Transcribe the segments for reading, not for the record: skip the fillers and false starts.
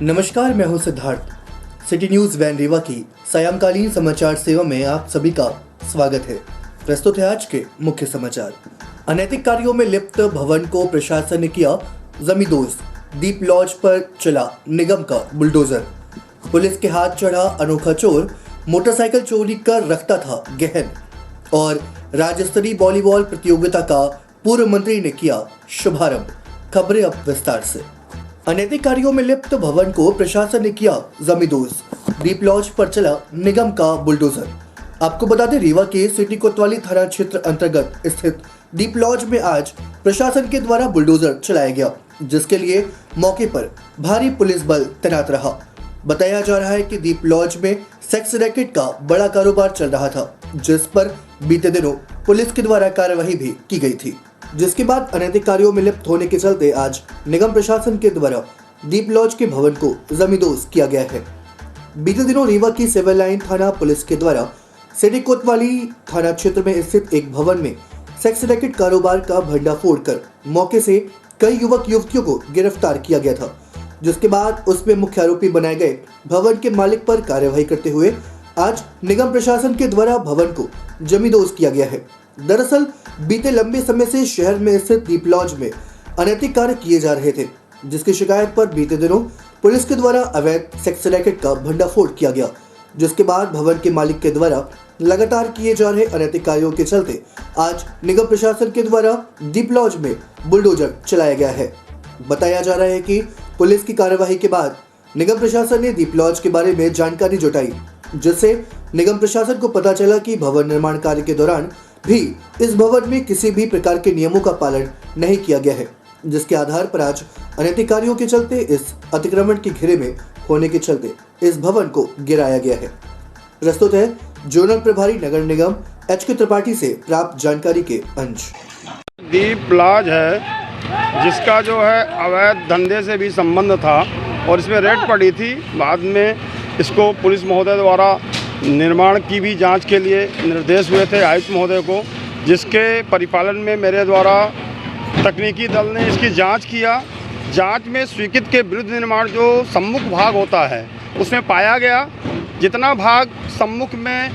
नमस्कार, मैं हूं Siddharth. City news van Rewa की सायंकालीन समाचार सेवा में आप सभी का स्वागत है। प्रस्तुत है आज के मुख्य समाचार। अनैतिक कार्यों में लिप्त भवन को प्रशासन ने किया जमींदोज। दीप लॉज पर चला निगम का बुलडोजर। पुलिस के हाथ चढ़ा अनोखा चोर, मोटरसाइकिल चोरी कर रखता था गहन। और राज्य स्तरीय वॉलीबॉल प्रतियोगिता का पूर्व मंत्री ने किया शुभारंभ। खबरें अब विस्तार से। अनैतिक कार्यों में लिप्त भवन को प्रशासन ने किया जमींदोज। दीप लॉज पर चला निगम का बुलडोजर। आपको बता दें, रीवा के सिटी कोतवाली थाना क्षेत्र अंतर्गत स्थित दीप लॉज में आज प्रशासन के द्वारा बुलडोजर चलाया गया, जिसके लिए मौके पर भारी पुलिस बल तैनात रहा। बताया जा रहा है कि दीप लॉज में सेक्स रैकेट का बड़ा कारोबार चल रहा था, जिस पर बीते दिनों पुलिस के द्वारा कार्रवाई भी की गई थी, जिसके बाद अनैतिक कार्यों में लिप्त होने के चलते आज निगम प्रशासन के द्वारा दीप लॉज के भवन को जमींदोज किया गया है। बीते दिनों रीवा की सिविल लाइन थाना पुलिस के द्वारा सिटी कोतवाली थाना क्षेत्र में स्थित एक भवन में सेक्स रैकेट कारोबार का भंडाफोड़ कर मौके से कई युवक युवतियों को गिरफ्तार किया गया था, जिसके बाद उसमें मुख्य आरोपी बनाए गए भवन के मालिक पर कार्यवाही करते हुए आज निगम प्रशासन के द्वारा भवन को जमींदोज किया गया है। दरअसल बीते लंबे समय से शहर में स्थित दीप लॉज में अनैतिक कार्य किए जा रहे थे, जिसकी शिकायत पर बीते दिनों पुलिस के द्वारा अवैध सेक्स रैकेट का भंडाफोड़ किया गया, जिसके बाद भवन के मालिक के द्वारा लगातार किए जा रहे अनैतिक कार्यों के चलते आज निगम प्रशासन के द्वारा दीप लॉज में बुलडोजर चलाया गया है। बताया जा रहा है कि पुलिस की कार्यवाही के बाद निगम प्रशासन ने दीप लॉज के बारे में जानकारी जुटाई, जिससे निगम प्रशासन को पता चला कि भवन निर्माण कार्य के दौरान भी इस भवन में किसी भी प्रकार के नियमों का पालन नहीं किया गया है, जिसके आधार पर आज अनैतिक कार्यों के चलते इस अतिक्रमण के घेरे में होने के चलते इस भवन को गिराया गया है। प्रस्तुत है जोनल प्रभारी नगर निगम HK त्रिपाठी से प्राप्त जानकारी के अंश। दीप लॉज है, जिसका जो है अवैध धंधे से भी संबंध था और इसमें रेड पड़ी थी। बाद में इसको पुलिस महोदय द्वारा निर्माण की भी जांच के लिए निर्देश हुए थे आयुक्त महोदय को, जिसके परिपालन में मेरे द्वारा तकनीकी दल ने इसकी जांच किया। जांच में स्वीकृत के विरुद्ध निर्माण जो सम्मुख भाग होता है उसमें पाया गया, जितना भाग सम्मुख में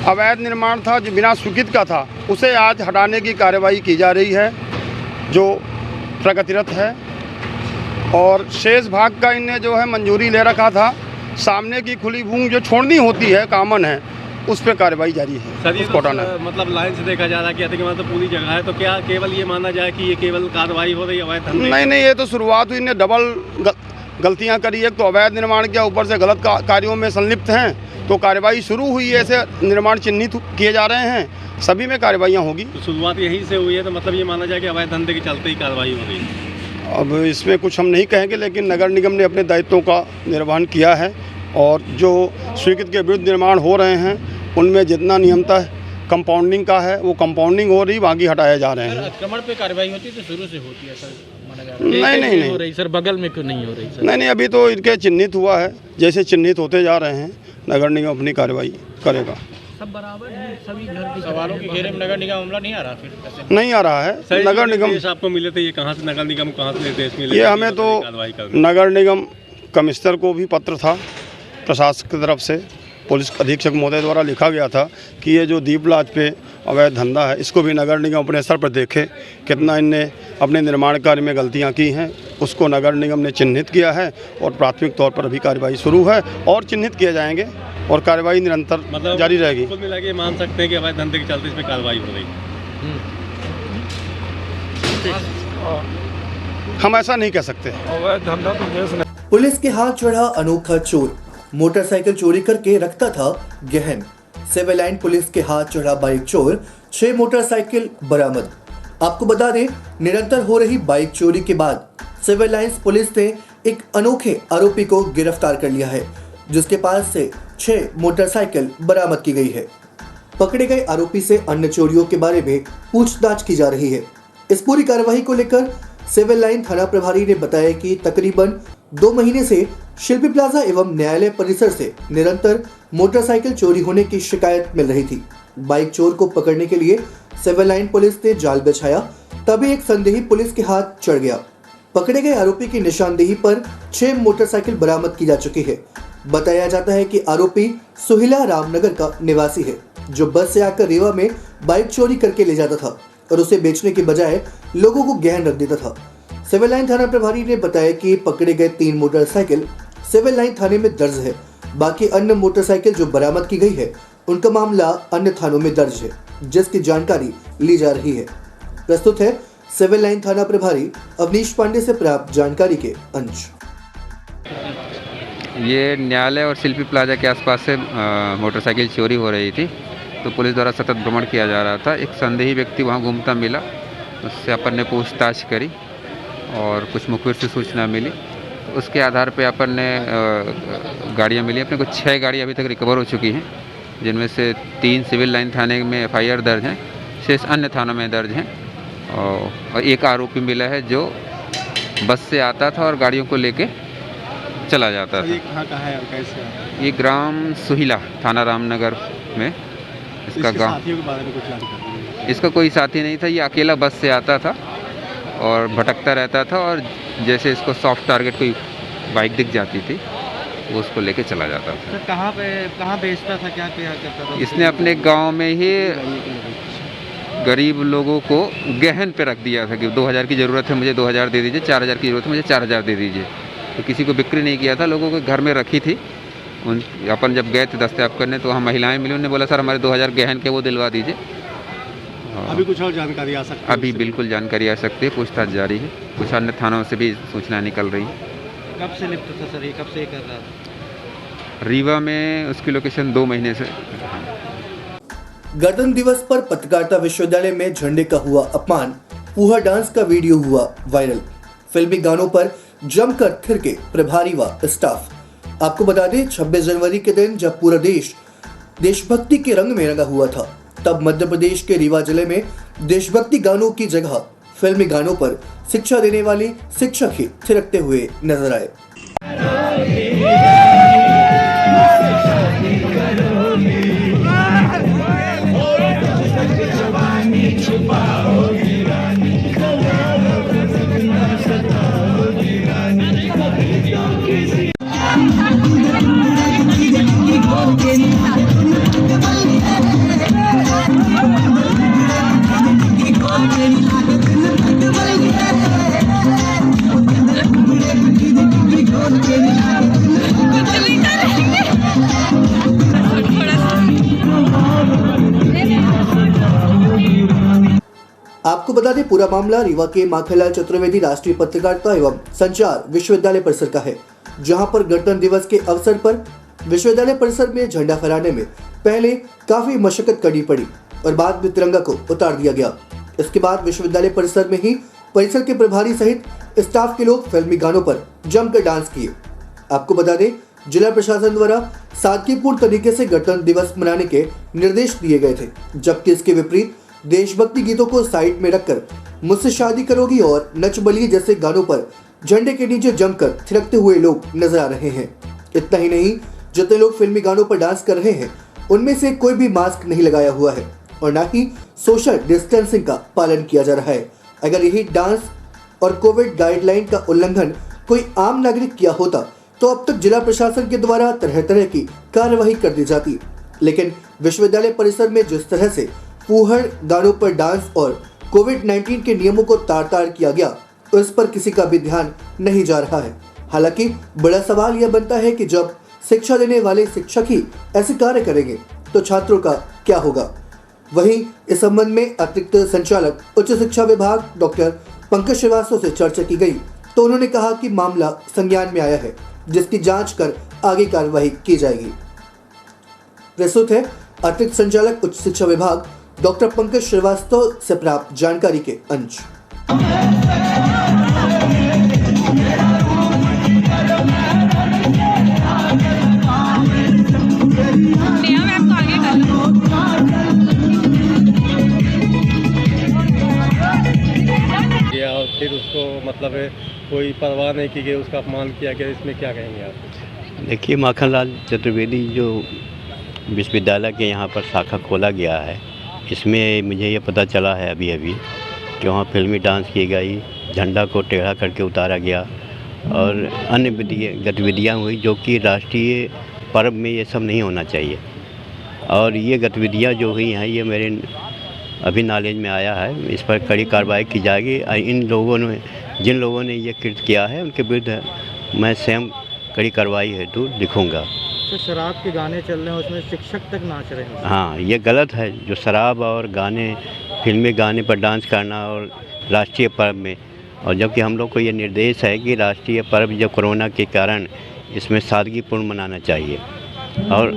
अवैध निर्माण था जो बिना स्वीकृत का था, उसे आज हटाने की कार्रवाई की जा रही है, जो प्रगतिरत है। और शेष भाग का इनने जो है मंजूरी ले रखा था। सामने की खुली भूमि जो छोड़नी होती है, कामन है, उस पर कार्रवाई जारी है। सर, ये तो मतलब लाइन से देखा जा रहा है कि अतिक्रमण तो पूरी जगह है, तो क्या केवल ये माना जाए कि ये केवल कार्रवाई हो रही है अवैध धंधे? नहीं, ये तो शुरुआत हुई। इन्हें डबल गलतियां करी। एक तो अवैध निर्माण किया, ऊपर से गलत कार्यों में संलिप्त हैं, तो कार्रवाई शुरू हुई है। ऐसे निर्माण चिन्हित किए जा रहे हैं, सभी में कार्रवाइयाँ होगी। तो शुरुआत यहीं से हुई है, तो मतलब ये माना जाए कि अवैध धंधे के चलते ही कार्रवाई हो रही है। अब इसमें कुछ हम नहीं कहेंगे, लेकिन नगर निगम ने अपने दायित्वों का निर्वहन किया है और जो स्वीकृत के विरुद्ध निर्माण हो रहे हैं उनमें जितना नियमतः कंपाउंडिंग का है वो कंपाउंडिंग हो रही, बाकी हटाए जा रहे हैं। अतिक्रमण पे कार्रवाई होती है तो शुरू से होती है सर, माना जा रहा है। नहीं हो रही सर, बगल में क्यों नहीं हो रही सर? नहीं, अभी तो इनके चिन्हित हुआ है। जैसे चिन्हित होते जा रहे हैं नगर निगम अपनी कार्रवाई करेगा। सब बराबर है, सभी घर के सवालों के घेरे में नगर निगम हमला नहीं आ रहा, फिर कैसे नहीं आ रहा है? नगर निगम आपको मिले थे, ये कहाँ से नगर निगम कहाँ से निर्देश मिले? ये हमें तो नगर निगम कमिश्नर को भी पत्र था प्रशासन की तरफ से, पुलिस अधीक्षक महोदय द्वारा लिखा गया था कि ये जो दीप लॉज पे अवैध धंधा है, इसको भी नगर निगम अपने स्तर पर देखे, कितना इनने अपने निर्माण कार्य में गलतियां की हैं, उसको नगर निगम ने चिन्हित किया है और प्राथमिक तौर पर अभी कार्रवाई शुरू है और चिन्हित किए जाएंगे और कार्रवाई निरंतर मतलब जारी रहेगी। कुल मिला के मान सकते हैं कि अवैध धंधे के चलते इस पर कार्रवाई हो रही है। हम ऐसा नहीं कह सकते। अवैध धंधा तो पुलिस के हाथ चढ़ा अनोखा चोर, मोटरसाइकिल चोरी करके रखता था गहन। सिविल लाइन पुलिस के हाथ चढ़ा बाइक चोर, 6 मोटरसाइकिल बरामद। आपको बता दें, निरंतर हो रही बाइक चोरी के बाद सिविल लाइंस पुलिस ने एक अनोखे आरोपी को गिरफ्तार कर लिया है, जिसके पास से 6 मोटरसाइकिल बरामद की गई है। पकड़े गए आरोपी से अन्य चोरियों के बारे में पूछताछ की जा रही है। इस पूरी कार्रवाई को लेकर सिविल लाइन थाना प्रभारी ने बताया कि तकरीबन 2 महीने से शिल्पी प्लाजा एवं न्यायालय परिसर से निरंतर मोटरसाइकिल चोरी होने की शिकायत मिल रही थी। बाइक चोर को पकड़ने के लिए सिविल लाइन पुलिस ने जाल बिछाया, तभी एक संदेही पुलिस के हाथ चढ़ गया। पकड़े गए आरोपी की निशानदेही पर 6 मोटरसाइकिल बरामद की जा चुकी है। बताया जाता है कि आरोपी सुहिला रामनगर का निवासी है, जो बस से आकर रीवा में बाइक चोरी करके ले जाता था और उसे बेचने के बजाय लोगों को गहन रख देता था। सिविल लाइन थाना प्रभारी ने बताया कि पकड़े गए 3 मोटरसाइकिल सिविल लाइन थाने में दर्ज है। बाकी अन्य मोटरसाइकिल जो बरामद की गई है, उनका मामला अन्य थानों में दर्ज है, जिसकी जानकारी ली जा रही है। प्रस्तुत है सिविल लाइन थाना प्रभारी अवनीश पांडे से प्राप्त जानकारी के अंश। ये न्यायालय और शिल्पी प्लाजा के आसपास से मोटरसाइकिल चोरी हो रही थी, तो पुलिस द्वारा सतत भ्रमण किया जा रहा था। एक संदेही व्यक्ति वहां घूमता मिला, उससे अपन ने पूछताछ करी और कुछ मुखबिर से सूचना मिली। तो उसके आधार पे अपन ने गाड़ियाँ मिली। अपने को 6 गाड़ियाँ अभी तक रिकवर हो चुकी हैं, जिनमें से 3 सिविल लाइन थाने में FIR दर्ज हैं, 6 अन्य थानों में दर्ज हैं। और एक आरोपी मिला है जो बस से आता था और गाड़ियों को लेके चला जाता था। ये कहाँ का है और कैसे है? ये ग्राम सुहिला, थाना रामनगर में इसका इसके गांव। साथियों के बारे में कुछ जानकारी है? इसका कोई साथी नहीं था, ये अकेला बस से आता था और भटकता रहता था, और जैसे इसको सॉफ्ट टारगेट कोई बाइक दिख जाती थी, वो उसको लेके चला जाता था। सर कहाँ बेचता था, क्या करता था? इसने अपने गांव में ही गरीब लोगों को गहन पे रख दिया था कि 2000 की ज़रूरत है, मुझे 2000 दे दीजिए, 4000 की ज़रूरत है, मुझे 4000 दे दीजिए। तो किसी को बिक्री नहीं किया था, लोगों के घर में रखी थी। उन अपन जब गए थे दस्तयाब करने, तो वहाँ महिलाएं मिली, उन्होंने बोला सर हमारे 2000 गहन के वो दिलवा दीजिए। अभी कुछ और जानकारी आ सकती है? अभी बिल्कुल जानकारी आ सकती है, पूछताछ जारी है। कुछ अन्य थानों से भी सूचना निकल रही है। कब से लिप्त था सर, ये कब से ये कर रहा था? रीवा में उसकी लोकेशन 2 महीने से। गणतंत्र दिवस पर पत्रकारिता विश्वविद्यालय में झंडे का हुआ अपमान, फूहड़ डांस का वीडियो हुआ वायरल, फिल्मी गानों पर जमकर थिरके प्रभारी व स्टाफ। आपको बता दें 26 जनवरी के दिन जब पूरा देश देशभक्ति के रंग में रंगा हुआ था, तब मध्य प्रदेश के रीवा जिले में देशभक्ति गानों की जगह फिल्मी गानों पर शिक्षा देने वाले शिक्षक ही थिरकते हुए नजर आए। आपको बता दें पूरा मामला रीवा के माखनलाल चतुर्वेदी राष्ट्रीय पत्रकारिता एवं संचार विश्वविद्यालय परिसर का है, जहां पर गणतंत्र दिवस के अवसर पर विश्वविद्यालय परिसर में झंडा फहराने में पहले काफी मशक्कत करनी पड़ी और बाद में तिरंगा को उतार दिया गया। इसके बाद विश्वविद्यालय परिसर में ही परिसर के प्रभारी सहित स्टाफ के लोग फिल्मी गानों पर जमकर डांस किए। आपको बता दें जिला प्रशासन द्वारा सादगीपूर्ण तरीके से गणतंत्र दिवस मनाने के निर्देश दिए गए थे, जबकि इसके विपरीत देशभक्ति गीतों को साइड में रखकर मुझसे शादी करोगी और नच बलिए जैसे गानों पर झंडे के नीचे जमकर थिरकते हुए लोग नजर आ रहे हैं। इतना ही नहीं, जितने लोग फिल्मी गानों पर डांस कर रहे हैं उनमें से कोई भी मास्क नहीं लगाया हुआ है और न ही सोशल डिस्टेंसिंग का पालन किया जा रहा है। अगर यही डांस और कोविड गाइडलाइन का उल्लंघन कोई आम नागरिक किया होता तो अब तक जिला प्रशासन के द्वारा तरह तरह की कार्यवाही कर दी जाती, लेकिन विश्वविद्यालय परिसर में जिस तरह से फूहड़ गानों पर डांस और कोविड-19 के नियमों को तार-तार किया गया, उस पर किसी का भी ध्यान नहीं जा रहा है। हालांकि बड़ा सवाल यह बनता है कि जब शिक्षा देने वाले शिक्षक ही ऐसे कार्य करेंगे तो छात्रों का क्या होगा। वहीं इस संबंध में अतिरिक्त संचालक उच्च शिक्षा विभाग डॉक्टर पंकज श्रीवास्तव से चर्चा की गई, तो उन्होंने कहा कि मामला संज्ञान में आया है, जिसकी जांच कर आगे कार्रवाई की जाएगी। प्रस्तुत है अतिरिक्त संचालक उच्च शिक्षा विभाग डॉक्टर पंकज श्रीवास्तव से प्राप्त जानकारी के अंश। और फिर उसको मतलब कोई परवाह नहीं की गई, उसका अपमान किया गया, इसमें क्या कहेंगे आप? देखिए, माखनलाल चतुर्वेदी जो विश्वविद्यालय के यहाँ पर शाखा खोला गया है, इसमें मुझे ये पता चला है अभी कि वहाँ फिल्मी डांस की गई झंडा को टेढ़ा करके उतारा गया और अन्य गतिविधियाँ हुई जो कि राष्ट्रीय पर्व में ये सब नहीं होना चाहिए। और ये गतिविधियाँ जो हुई हैं ये मेरे अभी नॉलेज में आया है, इस पर कड़ी कार्रवाई की जाएगी। इन लोगों ने जिन लोगों ने ये कृत्य किया है उनके विरुद्ध मैं स्वयं कड़ी कार्रवाई हेतु लिखूँगा। तो शराब के गाने चल रहे हैं, उसमें शिक्षक तक नाच रहे हैं। हाँ, ये गलत है जो शराब और गाने, फिल्मी गाने पर डांस करना और राष्ट्रीय पर्व में, और जबकि हम लोग को ये निर्देश है कि राष्ट्रीय पर्व जो कोरोना के कारण इसमें सादगीपूर्ण मनाना चाहिए। और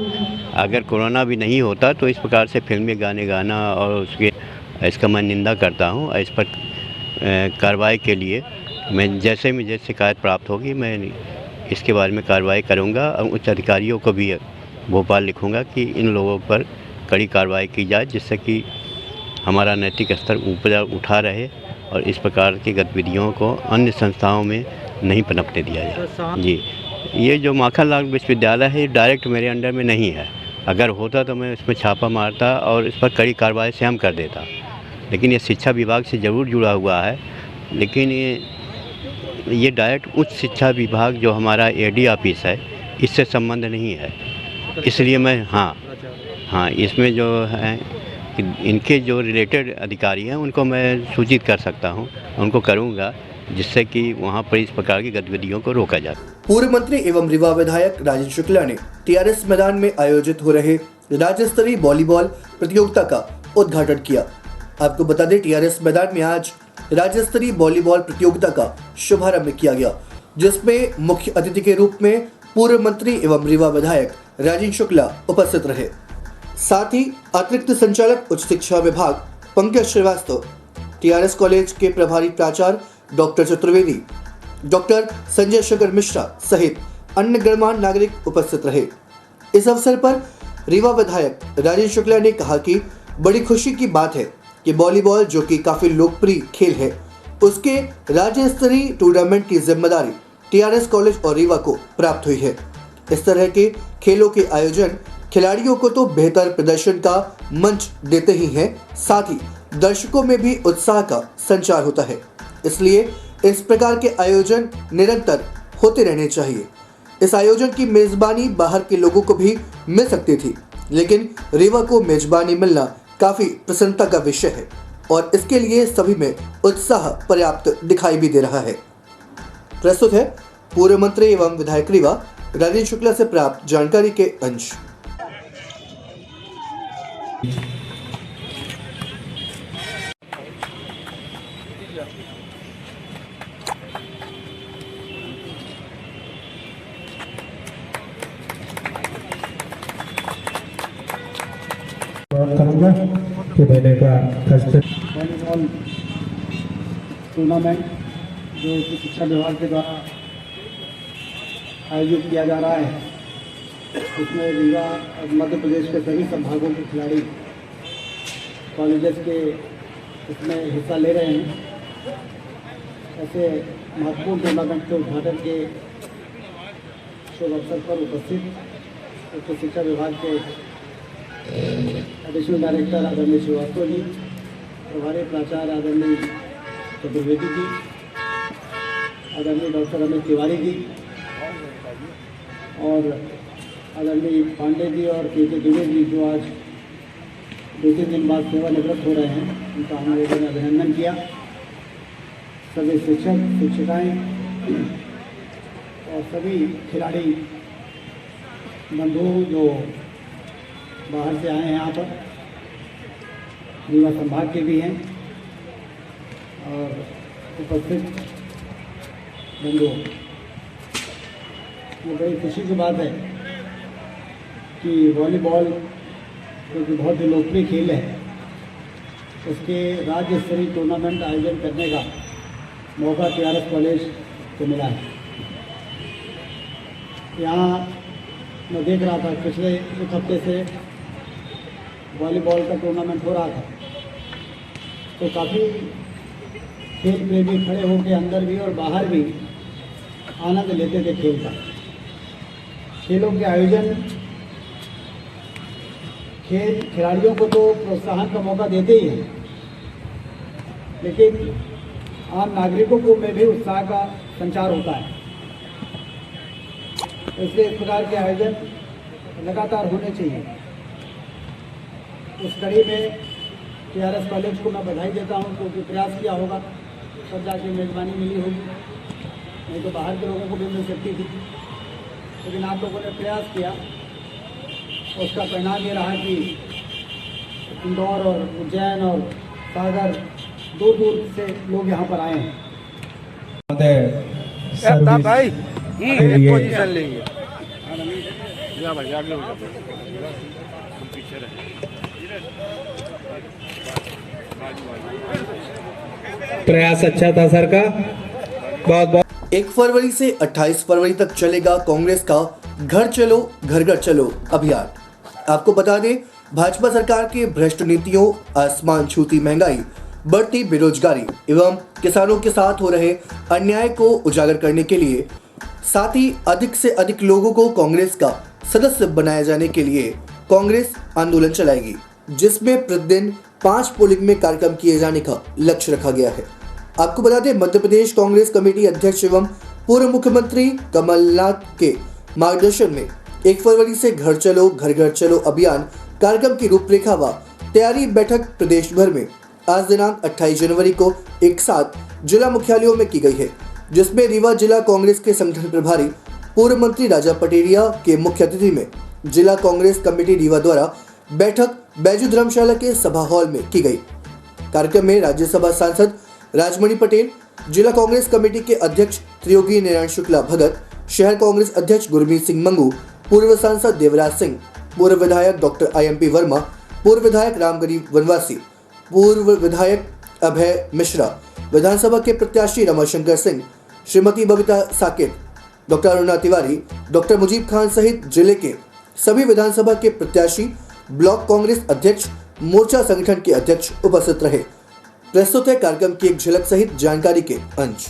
अगर कोरोना भी नहीं होता तो इस प्रकार से फिल्मी गाने गाना और इसका मैं निंदा करता हूँ। इस पर कार्रवाई के लिए मैं जैसे मुझे शिकायत प्राप्त होगी मैं इसके बारे में कार्रवाई करूँगा और उच्च अधिकारियों को भी भोपाल लिखूँगा कि इन लोगों पर कड़ी कार्रवाई की जाए, जिससे कि हमारा नैतिक स्तर ऊपर उठा रहे और इस प्रकार की गतिविधियों को अन्य संस्थाओं में नहीं पनपने दिया जाए। जी, ये जो माखनलाल विश्वविद्यालय है डायरेक्ट मेरे अंडर में नहीं है। अगर होता तो मैं इसमें छापा मारता और इस पर कड़ी कार्रवाई स्वयं कर देता, लेकिन ये शिक्षा विभाग से ज़रूर जुड़ा हुआ है। लेकिन ये डायरेक्ट उच्च शिक्षा विभाग जो हमारा एडी ऑफिस है इससे संबंध नहीं है, इसलिए मैं हाँ इसमें जो है कि इनके जो रिलेटेड अधिकारी हैं उनको मैं सूचित कर सकता हूँ, उनको करूँगा, जिससे कि वहाँ पर इस प्रकार की गतिविधियों को रोका जाए। पूर्व मंत्री एवं रीवा विधायक राजेंद्र शुक्ला ने टीआरएस मैदान में आयोजित हो रहे राज्य स्तरीय वॉलीबॉल प्रतियोगिता का उद्घाटन किया। आपको बता दें, टीआरएस मैदान में आज राज्य स्तरीय वॉलीबॉल प्रतियोगिता का शुभारंभ किया गया, जिसमें मुख्य अतिथि के रूप में पूर्व मंत्री एवं रीवा विधायक राजेंद्र शुक्ला उपस्थित रहे। साथ ही अतिरिक्त संचालक उच्च शिक्षा विभाग पंकज श्रीवास्तव, टीआरएस कॉलेज के प्रभारी प्राचार्य डॉक्टर चतुर्वेदी, डॉक्टर संजय शेखर मिश्रा सहित अन्य गणमान्य नागरिक उपस्थित रहे। इस अवसर पर रीवा विधायक राजेंद्र शुक्ला ने कहा कि बड़ी खुशी की बात है कि वॉलीबॉल, जो कि काफी लोकप्रिय खेल है, उसके राज्य स्तरीय टूर्नामेंट की जिम्मेदारी टीआरएस कॉलेज और रीवा को प्राप्त हुई है। इस तरह के खेलों के आयोजन खिलाड़ियों को तो बेहतर प्रदर्शन का मंच देते ही हैं, साथ ही दर्शकों में भी उत्साह का संचार होता है। इसलिए इस प्रकार के आयोजन निरंतर होते रहने चाहिए। इस आयोजन की मेजबानी बाहर के लोगों को भी मिल सकती थी, लेकिन रीवा को मेजबानी मिलना काफी प्रसन्नता का विषय है और इसके लिए सभी में उत्साह पर्याप्त दिखाई भी दे रहा है। प्रस्तुत है पूर्व मंत्री एवं विधायक रीवा राजेंद्र शुक्ला से प्राप्त जानकारी के अंश। करूँगा कि मैंने का वॉलीबॉल टूर्नामेंट जो शिक्षा विभाग के द्वारा आयोजित किया जा रहा है, इसमें रीवा और मध्य प्रदेश के सभी संभागों के खिलाड़ी कॉलेजेस के इसमें हिस्सा ले रहे हैं। ऐसे महत्वपूर्ण टूर्नामेंट के उद्घाटन के शुभ अवसर पर उपस्थित उच्च शिक्षा विभाग के एडिशनल डायरेक्टर आदरणीय श्रीवास्तव जी, प्रभारी प्राचार्य आदरणीय चतुर्वेदी जी, आदरणीय डॉक्टर अमित तिवारी जी और आदरणीय पांडे जी और के दुबे जी, जो आज 2-3 दिन बाद सेवानिवृत्त हो रहे हैं, उनका हम लोगों ने अभिनंदन किया। सभी शिक्षक शिक्षिकाएँ और सभी खिलाड़ी बंधु जो बाहर से आए हैं यहाँ पर, रीवा संभाग के भी हैं और उपस्थित बंधु, ये बड़ी खुशी की बात है कि वॉलीबॉल जो कि बहुत ही लोकप्रिय खेल है, उसके राज्य स्तरीय टूर्नामेंट आयोजन करने का मौका टीआरएस कॉलेज को मिला है। यहाँ मैं देख रहा था पिछले एक हफ्ते से वॉलीबॉल का टूर्नामेंट हो रहा था, तो काफ़ी खेल प्रेमी खड़े होकर अंदर भी और बाहर भी आनंद लेते थे खेल का। खेलों के आयोजन खिलाड़ियों को तो प्रोत्साहन का मौका देते ही हैं, लेकिन आम नागरिकों को में भी उत्साह का संचार होता है। इसलिए इस प्रकार के आयोजन लगातार होने चाहिए। उस कड़ी में TRS कॉलेज को मैं बधाई देता हूँ, क्योंकि प्रयास किया होगा तब जाके मेज़बानी मिली होगी, नहीं तो बाहर के लोगों को भी मिल सकती थी। लेकिन आप लोगों ने प्रयास किया, उसका परिणाम ये रहा कि इंदौर और उज्जैन और सागर दूर दूर से लोग यहाँ पर आए हैं। प्रयास अच्छा था सर का, बहुत बहुत। 1 फरवरी से 28 फरवरी तक चलेगा कांग्रेस का घर चलो घर घर चलो अभियान। आपको बता दें, भाजपा सरकार के भ्रष्ट नीतियों, आसमान छूती महंगाई, बढ़ती बेरोजगारी एवं किसानों के साथ हो रहे अन्याय को उजागर करने के लिए, साथ ही अधिक से अधिक लोगों को कांग्रेस का सदस्य बनाए जाने के लिए कांग्रेस आंदोलन चलाएगी, जिसमें प्रतिदिन 5 पोलिंग में कार्यक्रम किए जाने का लक्ष्य रखा गया है। आपको बता दें, मध्य प्रदेश कांग्रेस कमेटी अध्यक्ष एवं पूर्व मुख्यमंत्री कमलनाथ के मार्गदर्शन में 1 फरवरी से घर घर चलो अभियान कार्यक्रम की रूपरेखा व तैयारी बैठक प्रदेश भर में आज दिनांक 28 जनवरी को एक साथ जिला मुख्यालयों में की गई है, जिसमें रीवा जिला कांग्रेस के संगठन प्रभारी पूर्व मंत्री राजा पटेरिया के मुख्य अतिथि में जिला कांग्रेस कमेटी रीवा द्वारा बैठक बैजू धर्मशाला के सभा हॉल में की गई। कार्यक्रम में राज्यसभा सांसद राजमणि पटेल, जिला कांग्रेस कमेटी के अध्यक्ष त्रियोगी नारायण शुक्ला भगत, शहर कांग्रेस अध्यक्ष गुरमीत सिंह मंगू, पूर्व सांसद देवराज सिंह, पूर्व विधायक डॉक्टर IMP वर्मा, पूर्व विधायक रामगरीब वनवासी, पूर्व विधायक अभय मिश्रा, विधानसभा के प्रत्याशी रमाशंकर सिंह, श्रीमती बबीता साकेत, डॉक्टर अरुणा तिवारी, डॉक्टर मुजीब खान सहित जिले के सभी विधानसभा के प्रत्याशी, ब्लॉक कांग्रेस अध्यक्ष, मोर्चा संगठन के अध्यक्ष उपस्थित रहे। प्रस्तुत है कार्यक्रम की एक झलक सहित जानकारी के अंश।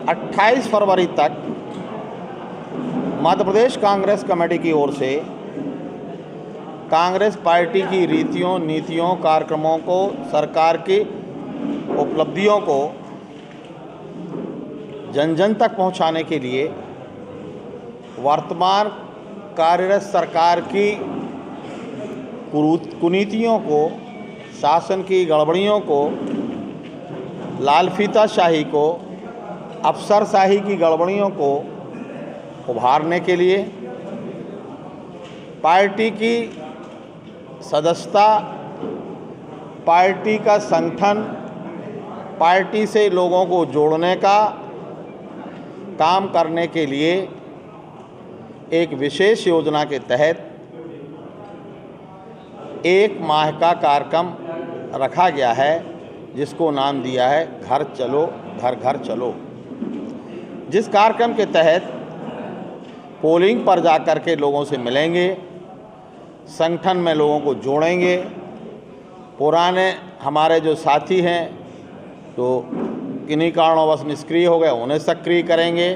28 फरवरी तक मध्य प्रदेश कांग्रेस कमेटी की ओर से कांग्रेस पार्टी की रीतियों, नीतियों, कार्यक्रमों को, सरकार की उपलब्धियों को जन जन तक पहुंचाने के लिए वर्तमान कार्यरत सरकार की कुनीतियों को, शासन की गड़बड़ियों को, लालफीताशाही को, अफसरशाही की गड़बड़ियों को उभारने के लिए पार्टी की सदस्यता, पार्टी का संगठन, पार्टी से लोगों को जोड़ने का काम करने के लिए एक विशेष योजना के तहत 1 माह का कार्यक्रम रखा गया है, जिसको नाम दिया है घर चलो घर घर चलो। जिस कार्यक्रम के तहत पोलिंग पर जाकर के लोगों से मिलेंगे, संगठन में लोगों को जोड़ेंगे, पुराने हमारे जो साथी हैं जो किन्हीं कारणों निष्क्रिय हो गए उन्हें सक्रिय करेंगे,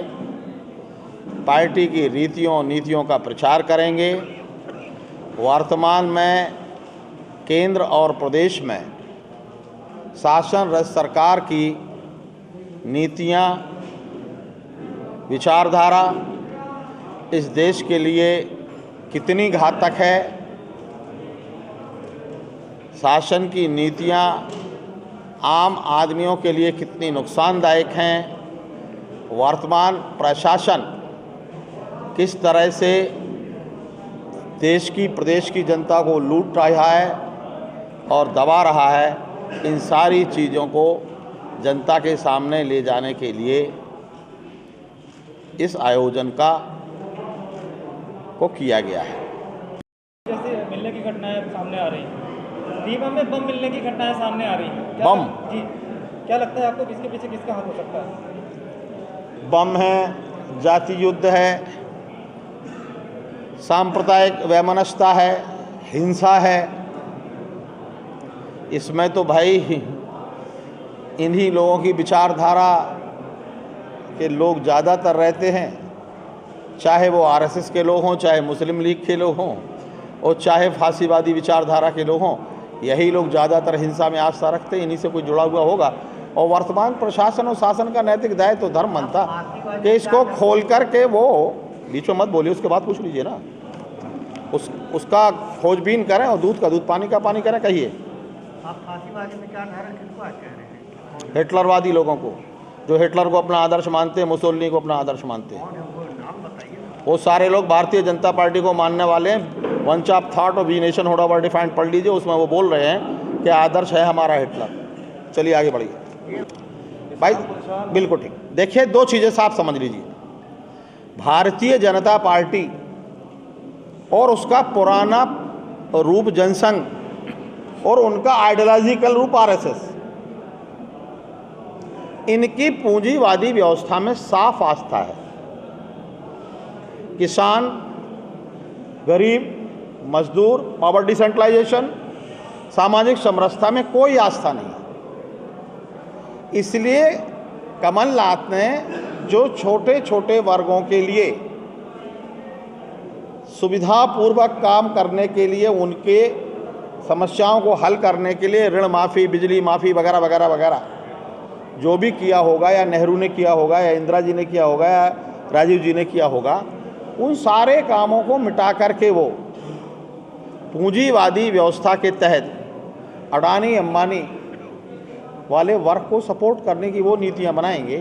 पार्टी की रीतियों नीतियों का प्रचार करेंगे। वर्तमान में केंद्र और प्रदेश में शासनरत सरकार की नीतियां, विचारधारा इस देश के लिए कितनी घातक है, शासन की नीतियां आम आदमियों के लिए कितनी नुकसानदायक हैं, वर्तमान प्रशासन किस तरह से देश की, प्रदेश की जनता को लूट रहा है और दबा रहा है, इन सारी चीज़ों को जनता के सामने ले जाने के लिए इस आयोजन को किया गया है। जैसे मिलने की घटनाएं सामने आ रही हैं, रीवा में बम मिलने की घटनाएं सामने आ रही हैं, बम जी क्या लगता है आपको, किसके पीछे किसका हाथ हो सकता है? बम है, जाति युद्ध है, सांप्रदायिक वैमनस्यता है, हिंसा है। इसमें तो भाई इन्हीं लोगों की विचारधारा के लोग ज़्यादातर रहते हैं, चाहे वो RSS के लोग हों, चाहे मुस्लिम लीग के लोग हों और चाहे फांसीवादी विचारधारा के लोग हों। यही लोग ज़्यादातर हिंसा में आस्था रखते हैं, इन्हीं से कोई जुड़ा हुआ होगा। और वर्तमान प्रशासन और शासन का नैतिक दायित्व तो धर्म बनता कि इसको खोल करके, वो बीच में मत बोलिए, उसके बाद पूछ लीजिए ना, उसका खोजबीन करें और दूध का दूध पानी का पानी करें। कहिए आप फांसीवादी विचारधारा किसको आज कह रहे हैं? हिटलरवादी लोगों को, जो हिटलर को अपना आदर्श मानते हैं, मुसोलिनी को अपना आदर्श मानते हैं। वो सारे लोग भारतीय जनता पार्टी को मानने वाले हैं। Bunch of thought of we nationhood over defined पढ़ लीजिए, उसमें वो बोल रहे हैं कि आदर्श है हमारा हिटलर। चलिए आगे बढ़िए भाई। बिल्कुल ठीक। देखिए, दो चीज़ें साफ समझ लीजिए, भारतीय जनता पार्टी और उसका पुराना रूप जनसंघ और उनका आइडियोलॉजिकल रूप आरएसएस, इनकी पूंजीवादी व्यवस्था में साफ आस्था है। किसान, गरीब, मजदूर, पावर डिसेंट्रलाइजेशन, सामाजिक समरसता में कोई आस्था नहीं है। इसलिए कमलनाथ ने जो छोटे छोटे वर्गों के लिए सुविधापूर्वक काम करने के लिए, उनके समस्याओं को हल करने के लिए ऋण माफ़ी, बिजली माफ़ी वगैरह वगैरह वगैरह जो भी किया होगा, या नेहरू ने किया होगा, या इंदिरा जी ने किया होगा, या राजीव जी ने किया होगा, उन सारे कामों को मिटा करके वो पूंजीवादी व्यवस्था के तहत अडानी अंबानी वाले वर्ग को सपोर्ट करने की वो नीतियां बनाएंगे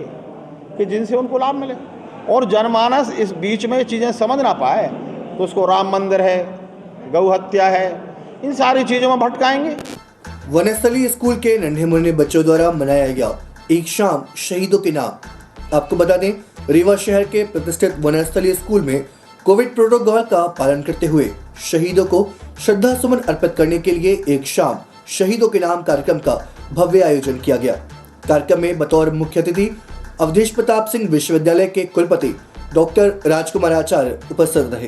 कि जिनसे उनको लाभ मिले। और जनमानस इस बीच में चीज़ें समझ ना पाए तो उसको राम मंदिर है, गौ हत्या है, इन सारी चीज़ों में भटकाएंगे। वनस्थली स्कूल के नन्हे मुन्ने बच्चों द्वारा मनाया गया एक शाम शहीदों के नाम। आपको बता दें, रीवा शहर के प्रतिष्ठित वनस्थली स्कूल में कोविड प्रोटोकॉल का पालन करते हुए शहीदों को श्रद्धा सुमन अर्पित करने के लिए एक शाम शहीदों के नाम कार्यक्रम का भव्य आयोजन किया गया। कार्यक्रम में बतौर मुख्य अतिथि अवधेश प्रताप सिंह विश्वविद्यालय के कुलपति डॉक्टर राजकुमार आचार्य उपस्थित रहे।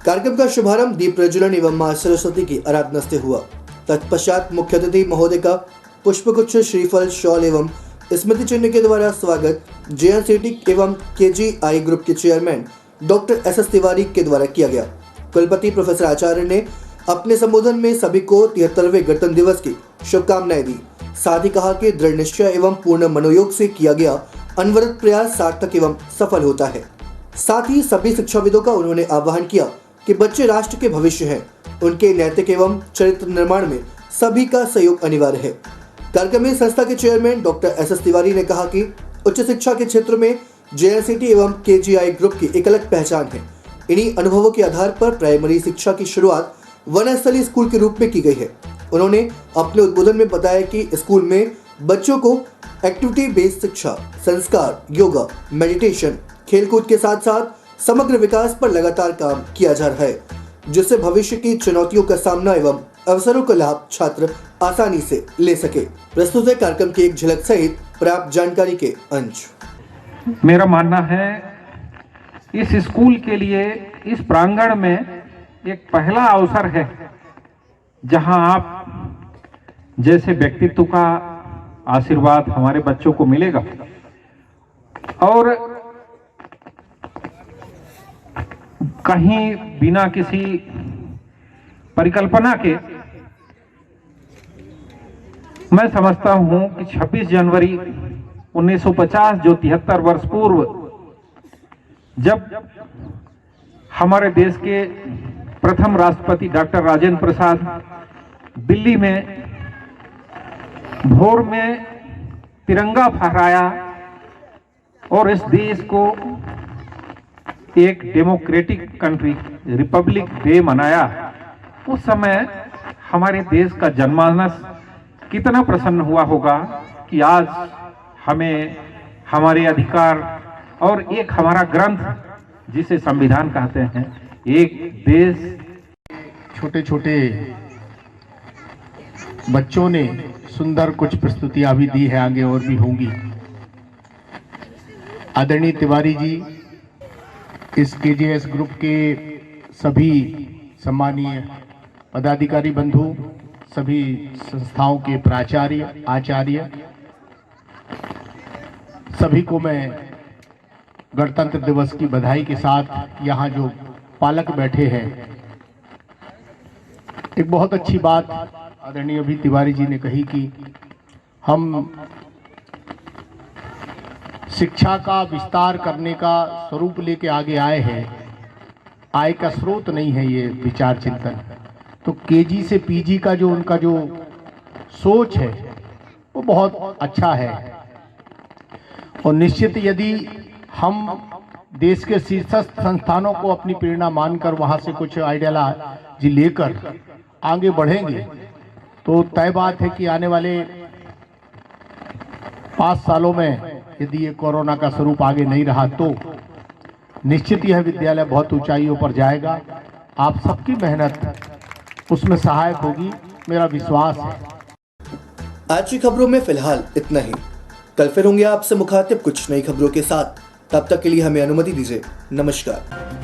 कार्यक्रम का शुभारंभ दीप प्रज्वलन एवं मां सरस्वती की आराधना से हुआ। तत्पश्चात मुख्य अतिथि महोदय का पुष्पगुच्छ, श्रीफल, शॉल एवं स्मृति चिन्ह के द्वारा स्वागत जेएनसीटी एवं केजीआई ग्रुप के चेयरमैन डॉक्टर एसएस तिवारी के द्वारा किया गया। कुलपति प्रोफेसर आचार्य ने अपने संबोधन में सभी को 73वें गणतंत्र दिवस की शुभकामनाएं दी। साथ ही कहा कि दृढ़ निश्चय एवं पूर्ण मनोयोग से किया गया अनवरत प्रयास सार्थक एवं सफल होता है। साथ ही सभी शिक्षाविदों का उन्होंने आह्वान किया कि बच्चे राष्ट्र के भविष्य हैं, उनके नैतिक एवं चरित्र निर्माण में सभी का सहयोग अनिवार्य है। कार्यक्रम में संस्था के चेयरमैन डॉक्टर एसएस तिवारी ने कहा कि उच्च शिक्षा के क्षेत्र में जेएनसीटी एवं केजीआई ग्रुप की एक अलग पहचान है। इन्हीं अनुभवों के आधार पर प्राइमरी शिक्षा की शुरुआत वनस्थली स्कूल के रूप में की गई है। उन्होंने अपने उद्बोधन में बताया कि स्कूल में बच्चों को एक्टिविटी बेस्ड शिक्षा, संस्कार, योगा, मेडिटेशन, खेलकूद के साथ साथ समग्र विकास पर लगातार काम किया जा रहा है, जिससे भविष्य की चुनौतियों का सामना एवं अवसरों का लाभ छात्र आसानी से ले सके। प्रस्तुत है कार्यक्रम की एक झलक सहित प्राप्त जानकारी के अंश। मेरा मानना है इस स्कूल के लिए इस प्रांगण में एक पहला अवसर है जहां आप जैसे व्यक्तित्व का आशीर्वाद हमारे बच्चों को मिलेगा और कहीं बिना किसी परिकल्पना के मैं समझता हूं कि 26 जनवरी 1950 जो 73 वर्ष पूर्व जब हमारे देश के प्रथम राष्ट्रपति डॉक्टर राजेंद्र प्रसाद दिल्ली में भोर में तिरंगा फहराया और इस देश को एक डेमोक्रेटिक कंट्री रिपब्लिक डे मनाया, उस समय हमारे देश का जनमानस कितना प्रसन्न हुआ होगा कि आज हमें हमारे अधिकार और एक हमारा ग्रंथ जिसे संविधान कहते हैं, एक देश। छोटे छोटे बच्चों ने सुंदर कुछ प्रस्तुतियां भी दी है, आगे और भी होंगी। आदरणीय तिवारी जी, इस केजीएस ग्रुप के सभी सम्मानीय पदाधिकारी बंधु, सभी संस्थाओं के प्राचार्य, आचार्य, सभी को मैं गणतंत्र दिवस की बधाई के साथ यहाँ जो पालक बैठे हैं, एक बहुत अच्छी बात आदरणीय अभी तिवारी जी ने कही कि हम शिक्षा का विस्तार करने का स्वरूप लेके आगे आए हैं, आय का स्रोत नहीं है ये विचार चिंतन। तो केजी से पीजी का जो उनका जो सोच है वो बहुत अच्छा है, और निश्चित यदि हम देश के शीर्षस्थ संस्थानों को अपनी प्रेरणा मानकर वहाँ से कुछ आइडियालॉजी लेकर आगे बढ़ेंगे तो तय बात है कि आने वाले 5 सालों में यदि ये कोरोना का स्वरूप आगे नहीं रहा तो निश्चित यह विद्यालय बहुत ऊंचाइयों पर जाएगा। आप सबकी मेहनत उसमें सहायक होगी, मेरा विश्वास है। आज की खबरों में फिलहाल इतना ही। कल फिर होंगे आपसे मुखातिब कुछ नई खबरों के साथ। तब तक के लिए हमें अनुमति दीजिए। नमस्कार।